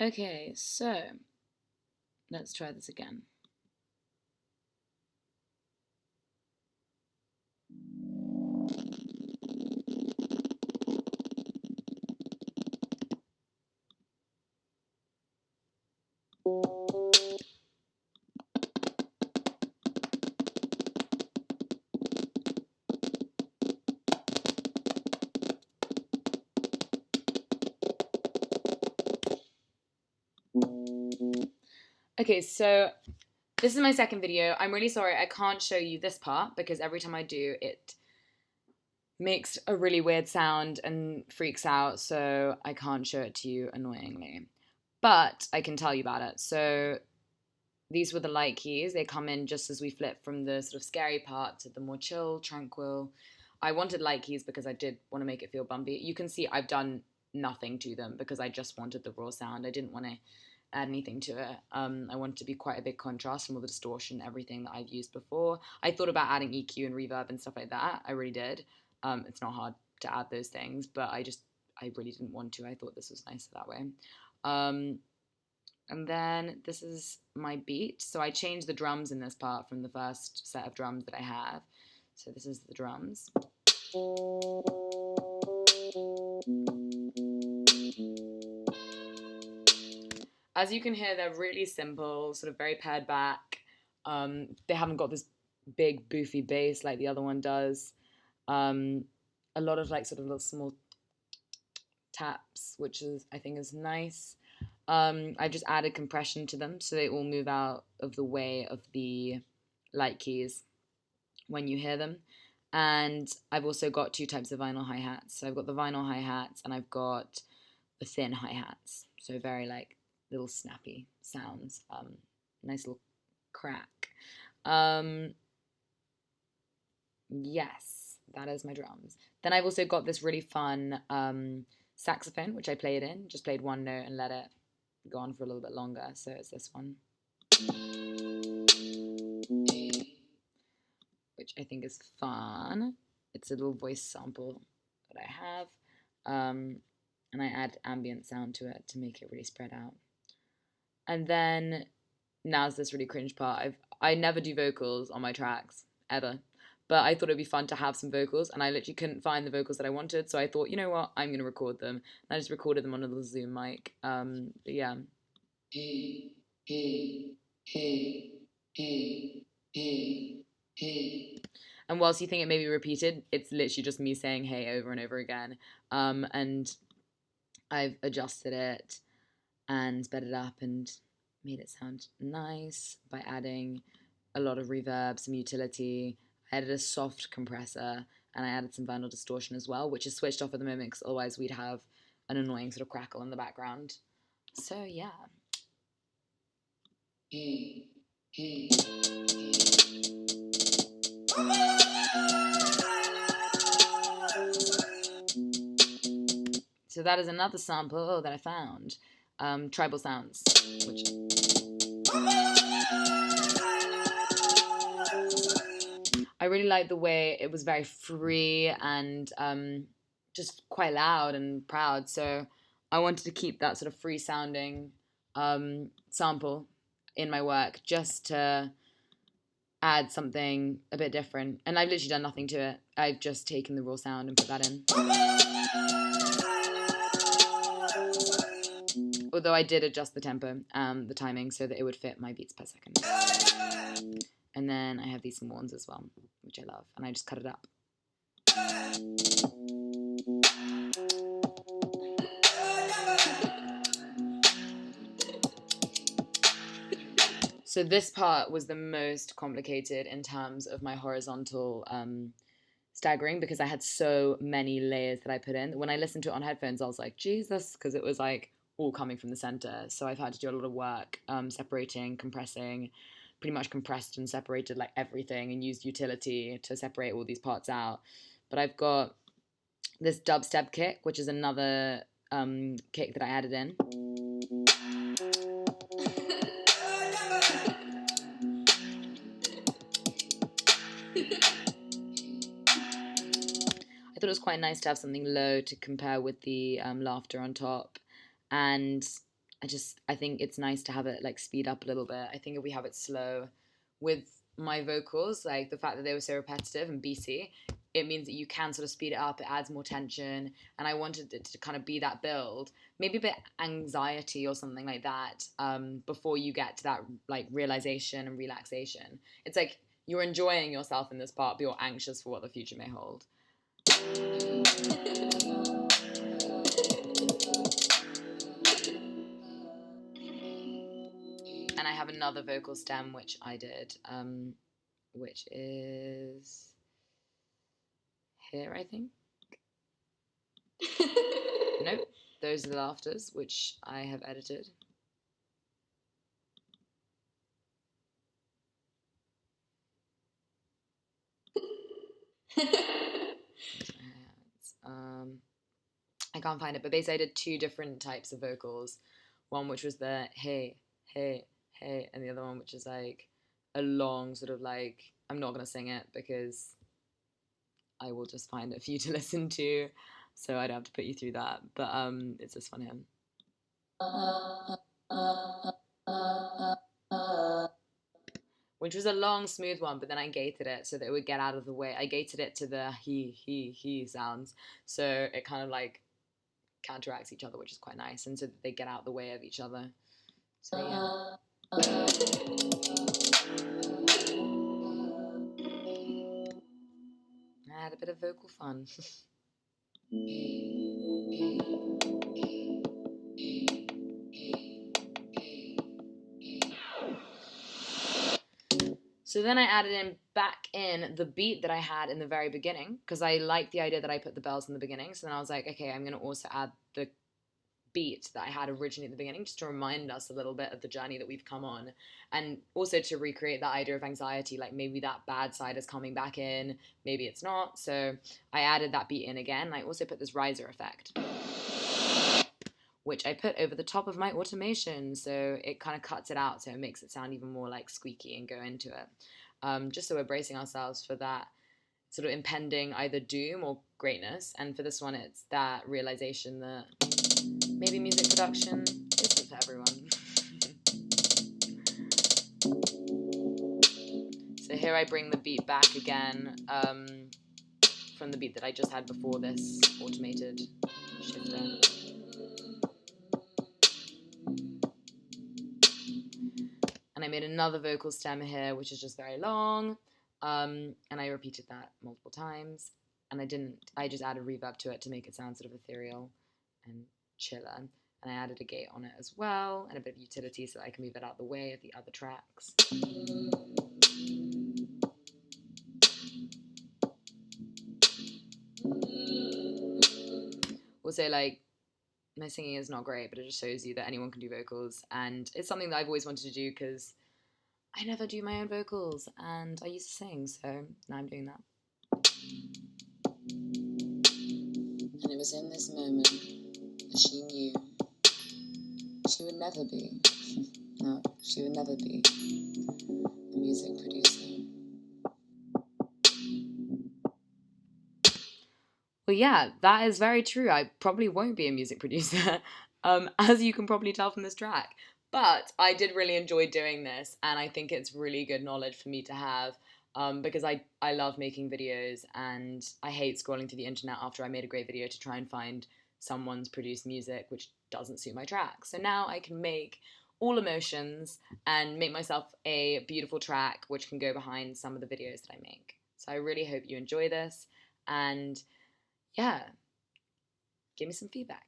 Okay, so let's try this again. Okay, so this is my second video. I'm really sorry I can't show you this part because every time I do, it makes a really weird sound and freaks out, so I can't show it to you annoyingly. But I can tell you about it. So these were the light keys. They come in just as we flip from the sort of scary part to the more chill, tranquil. I wanted light keys because I did want to make it feel bumpy. You can see I've done nothing to them because I just wanted the raw sound. I didn't want to add anything to it. I wanted to be quite a big contrast from all the distortion, everything that I've used before. I thought about adding EQ and reverb and stuff like that. I really did. It's not hard to add those things, but I really didn't want to. I thought this was nicer that way. Um, and then this is my beat. So I changed the drums in this part from the first set of drums that I have. So this is the drums. As you can hear, they're really simple, sort of very pared back. They haven't got this big boofy bass like the other one does. Um, a lot of like sort of little small taps, which is I think is nice. I just added compression to them so they all move out of the way of the light keys when you hear them. And I've also got two types of vinyl hi hats. So I've got the vinyl hi hats and I've got the thin hi hats. So very like little snappy sounds. Nice little crack. Yes, that is my drums. Then I've also got this really fun saxophone, which I played in. Just played one note and let it go on for a little bit longer. So it's this one, which I think is fun. It's a little voice sample that I have. And I add ambient sound to it to make it really spread out. And then now's this really cringe part. I never do vocals on my tracks ever, but I thought it'd be fun to have some vocals, and I literally couldn't find the vocals that I wanted, so I thought, you know what, I'm gonna record them. And I just recorded them on a little Zoom mic. But yeah. And whilst you think it may be repeated, it's literally just me saying hey over and over again. And I've adjusted it and sped it up and made it sound nice by adding a lot of reverb, some utility. I added a soft compressor and I added some vinyl distortion as well, which is switched off at the moment because otherwise we'd have an annoying sort of crackle in the background. So yeah. So that is another sample that I found. Tribal Sounds, which I really liked the way it was very free and just quite loud and proud. So I wanted to keep that sort of free sounding sample in my work just to add something a bit different. And I've literally done nothing to it. I've just taken the raw sound and put that in. Although I did adjust the tempo, the timing, so that it would fit my beats per second. And then I have these small ones as well, which I love. And I just cut it up. So this part was the most complicated in terms of my horizontal staggering because I had so many layers that I put in. When I listened to it on headphones, I was like, Jesus, because it was like all coming from the center. So I've had to do a lot of work separating, compressing, pretty much compressed and separated like everything and used utility to separate all these parts out. But I've got this dubstep kick, which is another kick that I added in. I thought it was quite nice to have something low to compare with the laughter on top. And I think it's nice to have it like speed up a little bit. I think if we have it slow with my vocals, like the fact that they were so repetitive and beaty, it means that you can sort of speed it up. It adds more tension, and I wanted it to kind of be that build, maybe a bit anxiety or something like that, before you get to that like realization and relaxation. It's like you're enjoying yourself in this part, but you're anxious for what the future may hold. And I have another vocal stem which I did, which is here, I think. Nope, those are the laughters, which I have edited. I can't find it, but basically I did two different types of vocals. One which was the hey, hey, hey, and the other one which is like a long sort of like, I'm not gonna sing it because I will just find it for you to listen to, so I don't have to put you through that. But it's this one here. Which was a long, smooth one, but then I gated it so that it would get out of the way. I gated it to the he sounds, so it kind of like counteracts each other, which is quite nice, and so that they get out of the way of each other. So yeah. I had a bit of vocal fun. So then I added back in the beat that I had in the very beginning, because I liked the idea that I put the bells in the beginning. So then I was like, okay, I'm going to also add the beat that I had originally at the beginning, just to remind us a little bit of the journey that we've come on, and also to recreate that idea of anxiety, like maybe that bad side is coming back in, maybe it's not. So I added that beat in again, and I also put this riser effect, which I put over the top of my automation, so it kind of cuts it out, so it makes it sound even more like squeaky and go into it, just so we're bracing ourselves for that sort of impending either doom or greatness. And for this one, it's that realization that maybe music production isn't for everyone. So here I bring the beat back again, from the beat that I just had before this automated shifter. And I made another vocal stem here, which is just very long, and I repeated that multiple times. And I just added reverb to it to make it sound sort of ethereal and chiller. And I added a gate on it as well, and a bit of utility so that I can move it out the way of the other tracks. Also, like, my singing is not great, but it just shows you that anyone can do vocals, and it's something that I've always wanted to do because I never do my own vocals, and I used to sing, so now I'm doing that. And it was in this moment that she knew she would never be, no, she would never be a music producer. Well, yeah, that is very true. I probably won't be a music producer, as you can probably tell from this track. But I did really enjoy doing this, and I think it's really good knowledge for me to have, because I love making videos, and I hate scrolling through the internet after I made a great video to try and find someone's produced music which doesn't suit my track. So now I can make all emotions and make myself a beautiful track which can go behind some of the videos that I make. So I really hope you enjoy this, and yeah, give me some feedback.